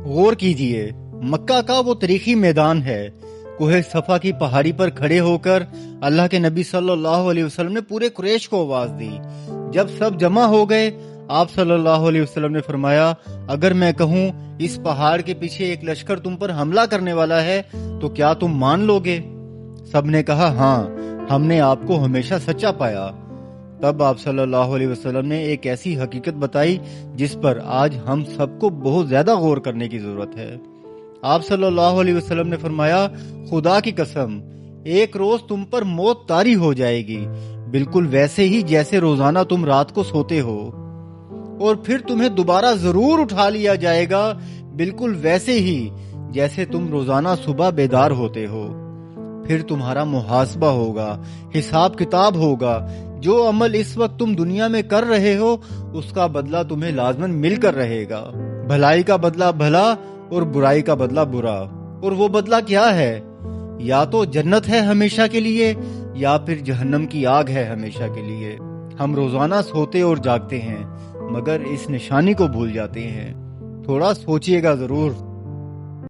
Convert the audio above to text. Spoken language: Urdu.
غور کیجئے، مکہ کا وہ تاریخی میدان ہے۔ کوہ صفا کی پہاڑی پر کھڑے ہو کر اللہ کے نبی صلی اللہ علیہ وسلم نے پورے قریش کو آواز دی۔ جب سب جمع ہو گئے، آپ صلی اللہ علیہ وسلم نے فرمایا، اگر میں کہوں اس پہاڑ کے پیچھے ایک لشکر تم پر حملہ کرنے والا ہے تو کیا تم مان لو گے؟ سب نے کہا ہاں، ہم نے آپ کو ہمیشہ سچا پایا۔ تب آپ صلی اللہ علیہ وسلم نے ایک ایسی حقیقت بتائی جس پر آج ہم سب کو بہت زیادہ غور کرنے کی ضرورت ہے۔ آپ صلی اللہ علیہ وسلم نے فرمایا، خدا کی قسم، ایک روز تم پر موت طاری ہو جائے گی، بالکل ویسے ہی جیسے روزانہ تم رات کو سوتے ہو، اور پھر تمہیں دوبارہ ضرور اٹھا لیا جائے گا، بالکل ویسے ہی جیسے تم روزانہ صبح بیدار ہوتے ہو۔ پھر تمہارا محاسبہ ہوگا، حساب کتاب ہوگا، جو عمل اس وقت تم دنیا میں کر رہے ہو اس کا بدلہ تمہیں لازماً مل کر رہے گا۔ بھلائی کا بدلہ بھلا اور برائی کا بدلہ برا، اور وہ بدلہ کیا ہے؟ یا تو جنت ہے ہمیشہ کے لیے، یا پھر جہنم کی آگ ہے ہمیشہ کے لیے۔ ہم روزانہ سوتے اور جاگتے ہیں، مگر اس نشانی کو بھول جاتے ہیں۔ تھوڑا سوچئے گا ضرور۔